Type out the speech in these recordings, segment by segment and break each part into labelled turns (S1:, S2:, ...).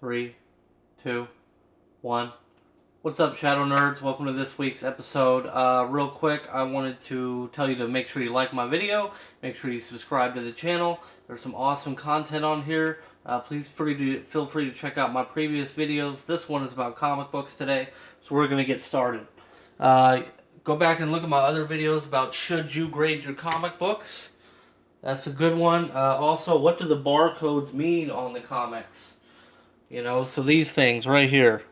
S1: Three, two, one. What's up, Shadow Nerds? Welcome to this week's episode. Real quick, I wanted to tell you to make sure you like my video, make sure you subscribe to the channel. There's some awesome content on here. Please feel free to check out my previous videos. This one is about comic books today, so we're going to get started. Go back and look at my other videos about should you grade your comic books. That's a good one. Also, what do the barcodes mean on the comics? So these things right here.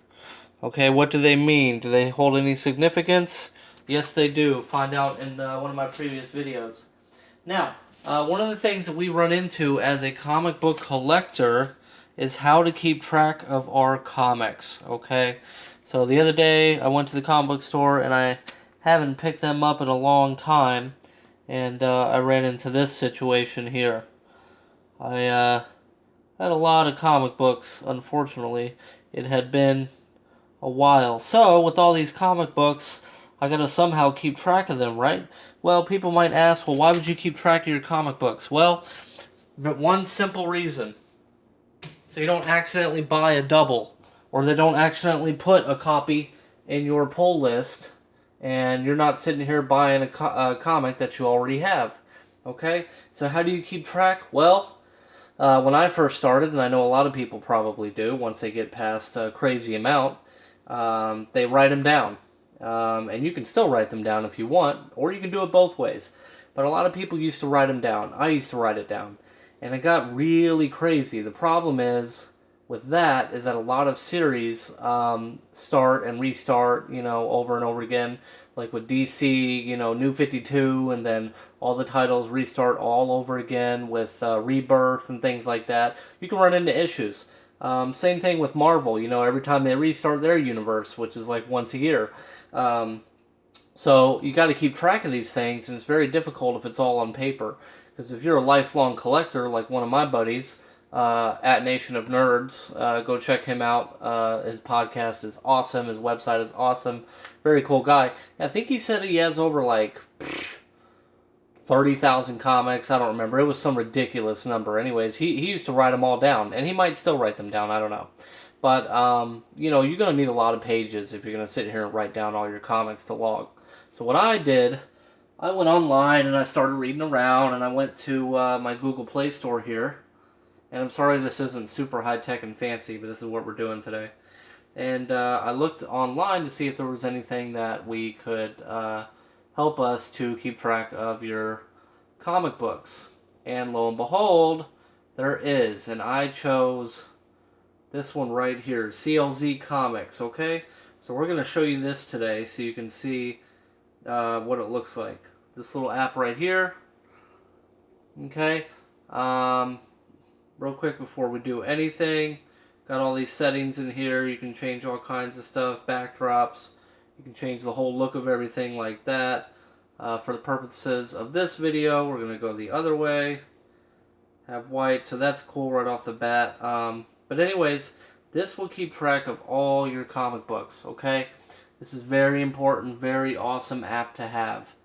S1: Okay, what do they mean? Do they hold any significance? Yes, they do. Find out in one of my previous videos. Now, one of the things that we run into as a comic book collector is how to keep track of our comics, okay? So the other day, I went to the comic book store, and I haven't picked them up in a long time, and I ran into this situation here. I had a lot of comic books, unfortunately. It had been a while. So, with all these comic books, I gotta somehow keep track of them, right? Well, people might ask, well, why would you keep track of your comic books? Well, one simple reason. So you don't accidentally buy a double, or they don't accidentally put a copy in your pull list, and you're not sitting here buying a comic that you already have. Okay? So how do you keep track? Well, when I first started, and I know a lot of people probably do, once they get past a crazy amount, they write them down. And you can still write them down if you want, or you can do it both ways. But a lot of people used to write them down. I used to write it down. And it got really crazy. The problem with that is that a lot of series start and restart, over and over again. Like with DC, New 52, and then all the titles restart all over again with Rebirth and things like that. You can run into issues. Same thing with Marvel, every time they restart their universe, which is like once a year. So you got to keep track of these things, and it's very difficult if it's all on paper. Because if you're a lifelong collector, like one of my buddies, at Nation of Nerds, go check him out. His podcast is awesome. His website is awesome. Very cool guy. I think he said he has over like 30,000 comics. I don't remember. It was some ridiculous number. Anyways, he used to write them all down, and he might still write them down. I don't know. But, you're going to need a lot of pages if you're going to sit here and write down all your comics to log. So what I did, I went online and I started reading around, and I went to my Google Play Store here. And I'm sorry this isn't super high-tech and fancy, but this is what we're doing today. And I looked online to see if there was anything that we could help us to keep track of your comic books. And lo and behold, there is. And I chose this one right here, CLZ Comics, okay? So we're going to show you this today so you can see what it looks like. This little app right here, okay? Real quick before we do anything, got all these settings in here. You can change all kinds of stuff, backdrops. You can change the whole look of everything like that. For the purposes of this video, we're going to go the other way. Have white, so that's cool right off the bat. But anyways, this will keep track of all your comic books, okay? This is very important, very awesome app to have.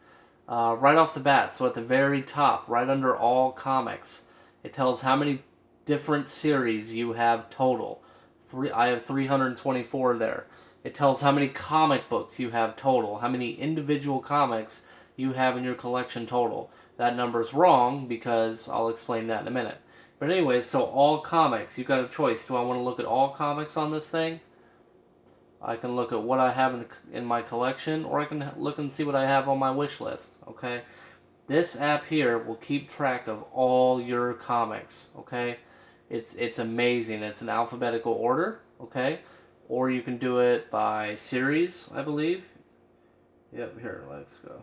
S1: Right off the bat, so at the very top, right under all comics, it tells how many different series you have total. I have 324 there. It tells how many comic books you have total, how many individual comics you have in your collection total. That number's wrong because I'll explain that in a minute. But anyways, so all comics, you've got a choice. Do I want to look at all comics on this thing? I can look at what I have in my collection, or I can look and see what I have on my wish list, okay? This app here will keep track of all your comics, okay? It's amazing. It's in alphabetical order, okay? Or you can do it by series, I believe. Yep, here, let's go.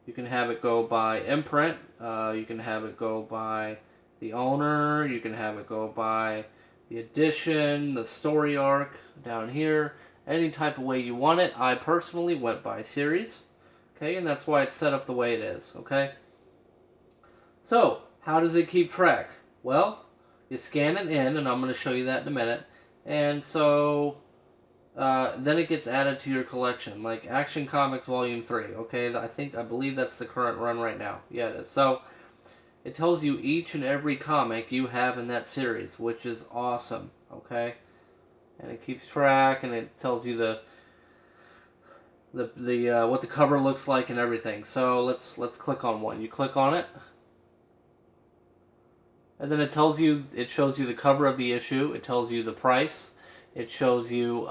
S1: You can have it go by imprint. You can have it go by the owner. You can have it go by the edition, the story arc down here. Any type of way you want it. I personally went by series, okay? And that's why it's set up the way it is, okay? So, how does it keep track? Well, you scan it in, and I'm going to show you that in a minute. And so, then it gets added to your collection, like Action Comics Volume 3, okay? I believe that's the current run right now. Yeah, it is. So, it tells you each and every comic you have in that series, which is awesome, okay? and it keeps track, and it tells you the what the cover looks like and everything. So let's click on one. You click on it, and then it shows you the cover of the issue. It tells you the price. It shows you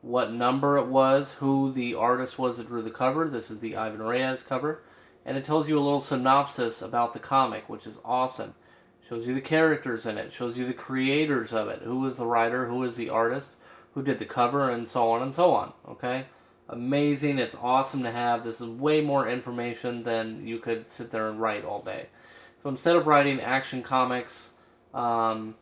S1: what number it was, who the artist was that drew the cover. This is the Ivan Reyes cover. And it tells you a little synopsis about the comic, which is awesome. It shows you the characters in it. It shows you the creators of it. Who was the writer, who was the artist, who did the cover, and so on and so on. Okay? Amazing. It's awesome to have. This is way more information than you could sit there and write all day. So instead of writing Action Comics on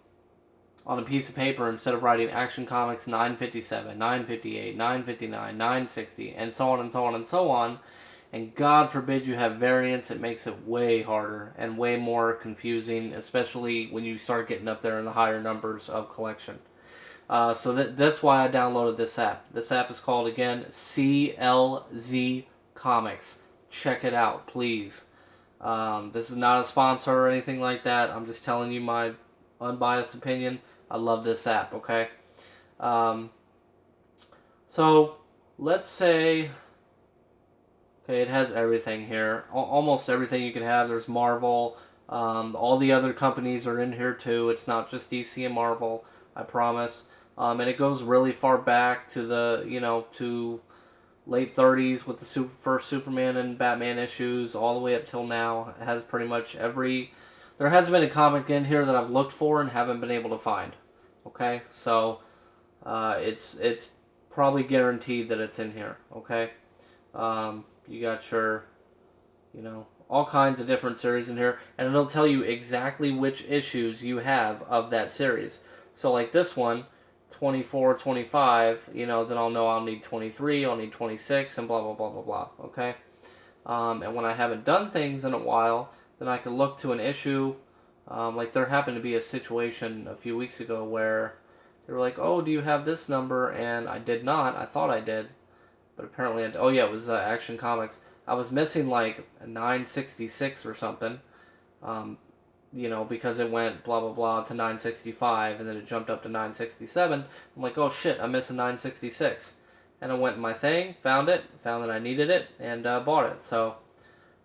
S1: a piece of paper, instead of writing Action Comics 957, 958, 959, 960, and so on and so on and so on, and God forbid you have variants, it makes it way harder and way more confusing, especially when you start getting up there in the higher numbers of collection. So that's why I downloaded this app. This app is called, again, CLZ Comics. Check it out, please. This is not a sponsor or anything like that. I'm just telling you my unbiased opinion. I love this app, okay? So, let's say... Okay, it has everything here. Almost everything you can have. There's Marvel. All the other companies are in here too. It's not just DC and Marvel, I promise. And it goes really far back to the, to late 30s with the first Superman and Batman issues, all the way up till now. It has pretty much every... There hasn't been a comic in here that I've looked for and haven't been able to find. Okay? So, it's probably guaranteed that it's in here. Okay? You got your, all kinds of different series in here, and it'll tell you exactly which issues you have of that series. So like this one, 24, 25, then I'll know I'll need 23, I'll need 26, and blah, blah, blah, blah, blah, okay? And when I haven't done things in a while, then I can look to an issue, like there happened to be a situation a few weeks ago where they were like, oh, do you have this number? And I did not. I thought I did. But apparently, it was Action Comics. I was missing like a 966 or something, because it went blah, blah, blah to 965, and then it jumped up to 967. I'm like, oh shit, I'm missing 966. And I went in my thing, found that I needed it, and bought it. So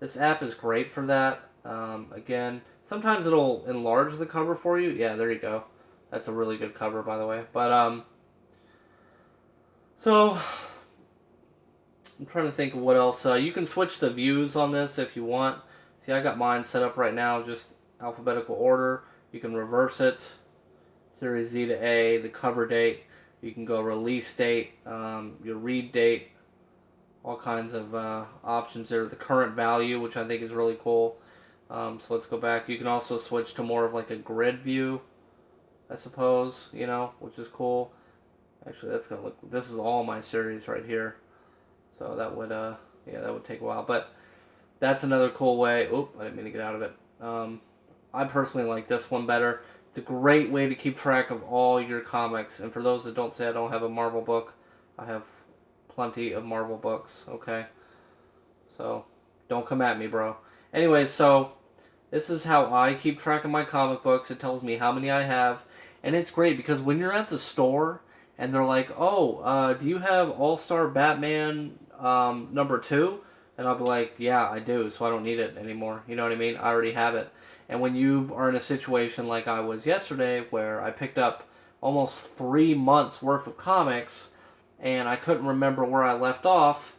S1: this app is great for that. Again, sometimes it'll enlarge the cover for you. Yeah, there you go. That's a really good cover, by the way. But, so... I'm trying to think of what else. You can switch the views on this if you want. See, I got mine set up right now, just alphabetical order. You can reverse it. Series Z to A, the cover date. You can go release date, your read date. All kinds of options there. The current value, which I think is really cool. So let's go back. You can also switch to more of like a grid view, I suppose, which is cool. Actually, that's going to look... This is all my series right here. So that would, that would take a while. But that's another cool way. Oop, I didn't mean to get out of it. I personally like this one better. It's a great way to keep track of all your comics. And for those that don't say I don't have a Marvel book, I have plenty of Marvel books, okay? So, don't come at me, bro. Anyways, so this is how I keep track of my comic books. It tells me how many I have. And it's great because when you're at the store and they're like, oh, do you have All-Star Batman number 2? And I'll be like, yeah, I do, so I don't need it anymore. You know what I mean? I already have it. And when you are in a situation like I was yesterday, where I picked up almost 3 months worth of comics, and I couldn't remember where I left off,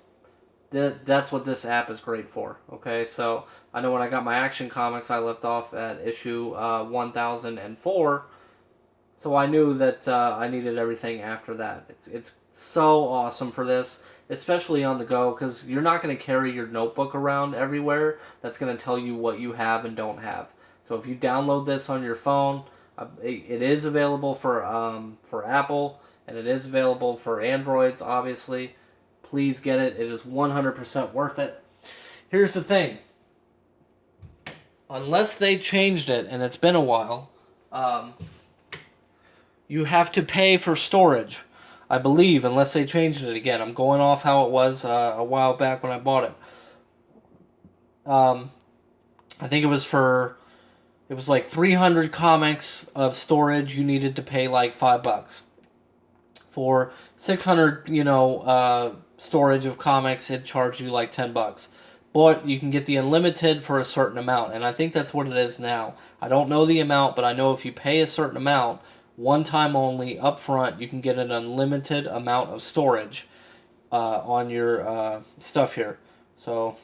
S1: that's what this app is great for. Okay, so I know when I got my Action Comics, I left off at issue 1004, so I knew that I needed everything after that. It's so awesome for this, especially on the go, because you're not going to carry your notebook around everywhere. That's going to tell you what you have and don't have. So if you download this on your phone, it is available for Apple, and it is available for Androids, obviously. Please get it. It is 100% worth it. Here's the thing. Unless they changed it, and it's been a while, you have to pay for storage. I believe, unless they changed it again. I'm going off how it was a while back when I bought it. I think it was like 300 comics of storage. You needed to pay like $5. For 600, storage of comics, it'd charge you like $10. But you can get the unlimited for a certain amount, and I think that's what it is now. I don't know the amount, but I know if you pay a certain amount, one time only, upfront, you can get an unlimited amount of storage on your stuff here. So,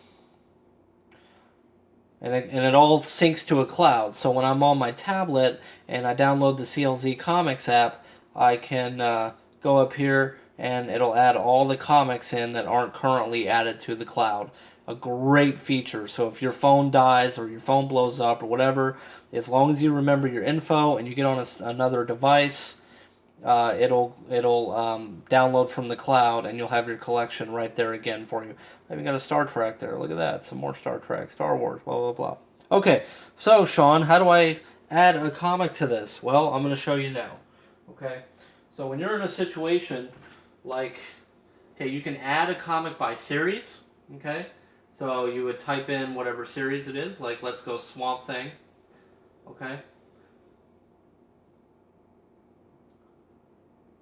S1: and it all syncs to a cloud. So when I'm on my tablet and I download the CLZ Comics app, I can go up here and it'll add all the comics in that aren't currently added to the cloud. A great feature. So if your phone dies or your phone blows up or whatever, as long as you remember your info and you get on another device, it'll download from the cloud and you'll have your collection right there again for you. I even got a Star Trek there. Look at that. Some more Star Trek, Star Wars, blah, blah, blah. Okay, so Sean, how do I add a comic to this? Well, I'm going to show you now. Okay, so when you're in a situation like, okay, you can add a comic by series. Okay, so you would type in whatever series it is, like let's go Swamp Thing. Okay.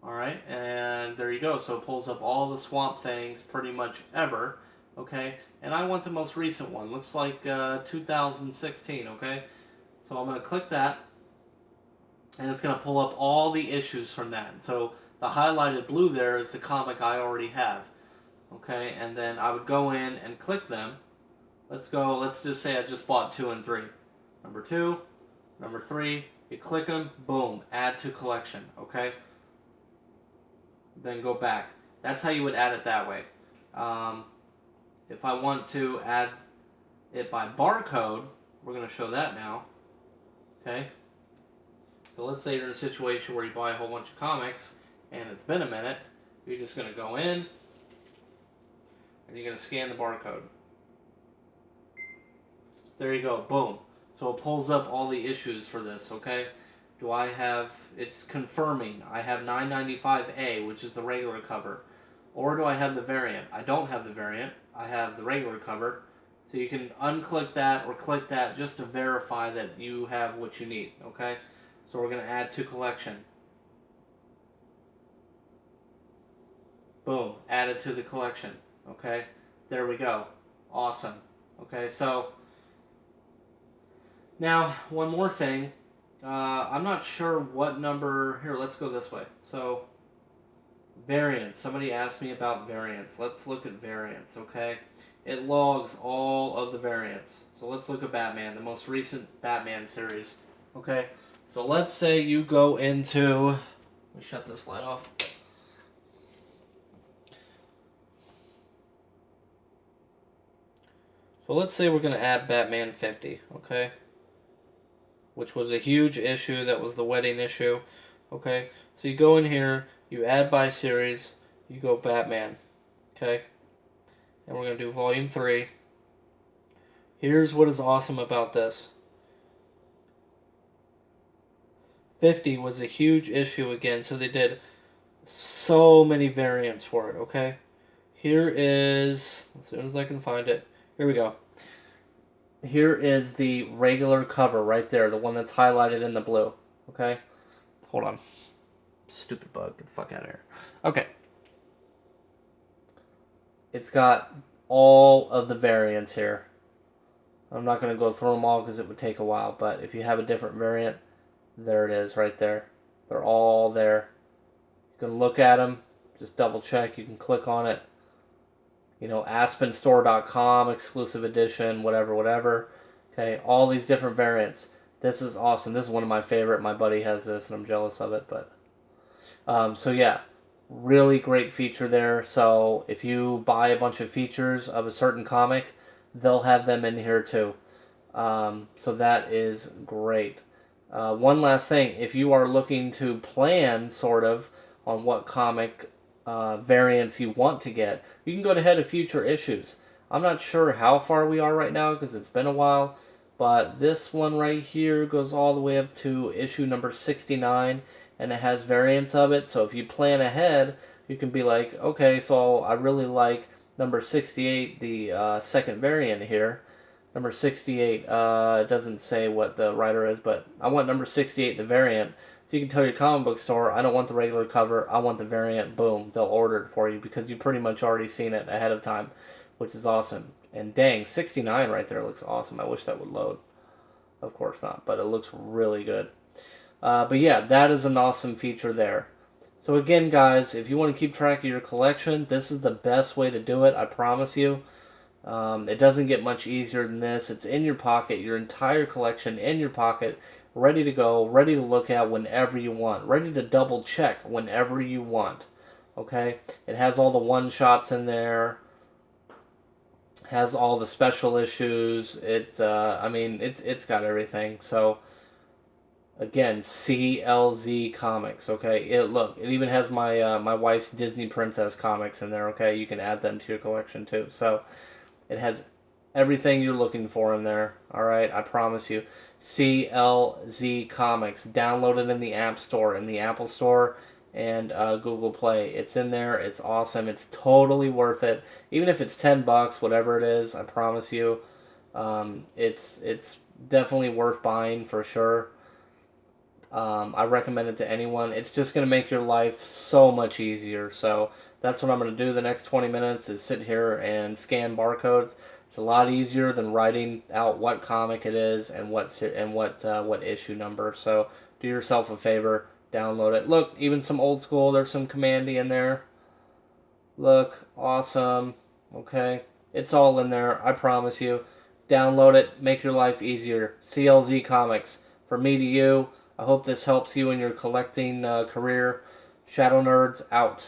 S1: Alright, and there you go. So it pulls up all the Swamp Things pretty much ever. Okay, and I want the most recent one. Looks like 2016, okay? So I'm going to click that, and it's going to pull up all the issues from that. So the highlighted blue there is the comic I already have. Okay, and then I would go in and click them. Let's just say I just bought 2 and 3. Number 2, number 3, you click them, boom, add to collection, okay? Then go back. That's how you would add it that way. If I want to add it by barcode, we're going to show that now, okay? So let's say you're in a situation where you buy a whole bunch of comics, and it's been a minute, you're just going to go in, and you're going to scan the barcode. There you go, boom. So it pulls up all the issues for this, okay? Do I have, it's confirming, I have 995A, which is the regular cover. Or do I have the variant? I don't have the variant, I have the regular cover. So you can unclick that or click that just to verify that you have what you need, okay? So we're going to add to collection. Boom, added to the collection, okay? There we go. Awesome. Okay, so now one more thing. I'm not sure what number. Here, let's go this way. So, variants. Somebody asked me about variants. Let's look at variants, okay? It logs all of the variants. So let's look at Batman, the most recent Batman series. Okay, so let's say you go into. Let me shut this light off. So let's say we're going to add Batman 50, okay? Which was a huge issue. That was the wedding issue. Okay, so you go in here, you add by series, you go Batman. Okay, and we're going to do volume 3. Here's what is awesome about this. 50 was a huge issue again, so they did so many variants for it, okay? Here is, as soon as I can find it, here we go. Here is the regular cover right there, the one that's highlighted in the blue. Okay? Hold on. Stupid bug. Get the fuck out of here. Okay. It's got all of the variants here. I'm not going to go through them all because it would take a while, but if you have a different variant, there it is right there. They're all there. You can look at them. Just double check. You can click on it. AspenStore.com, exclusive edition, whatever. Okay, all these different variants. This is awesome. This is one of my favorite. My buddy has this, and I'm jealous of it. But so yeah, really great feature there. So if you buy a bunch of features of a certain comic, they'll have them in here too. So that is great. One last thing, if you are looking to plan sort of on what comic variants you want to get, you can go ahead to future issues. I'm not sure how far we are right now because it's been a while, but this one right here goes all the way up to issue number 69, and it has variants of it. So if you plan ahead, you can be like, okay, so I really like number 68, the second variant here. Number 68, it doesn't say what the writer is, but I want number 68, the variant. So you can tell your comic book store, I don't want the regular cover, I want the variant. Boom, they'll order it for you because you've pretty much already seen it ahead of time, which is awesome. And dang, 69 right there looks awesome. I wish that would load. Of course not, but it looks really good. But yeah, that is an awesome feature there. So again, guys, if you want to keep track of your collection, this is the best way to do it, I promise you. It doesn't get much easier than this. It's in your pocket, your entire collection in your pocket, ready to go, ready to look at whenever you want, ready to double check whenever you want. Okay? It has all the one-shots in there, has all the special issues. It's got everything. So again, CLZ Comics. Okay, it even has my my wife's Disney Princess comics in there. Okay, you can add them to your collection too. So it has everything you're looking for in there. All right, I promise you. CLZ Comics. Download it in the App Store, in the Apple Store, and Google Play. It's in there. It's awesome. It's totally worth it. Even if it's $10, whatever it is, I promise you, it's definitely worth buying for sure. I recommend it to anyone. It's just going to make your life so much easier. So that's what I'm going to do the next 20 minutes is sit here and scan barcodes. It's a lot easier than writing out what comic it is and what issue number. So do yourself a favor, download it. Look, even some old school. There's some Commandy in there. Look, awesome. Okay, it's all in there. I promise you. Download it. Make your life easier. CLZ Comics. From me to you. I hope this helps you in your collecting career. Shadow Nerds out.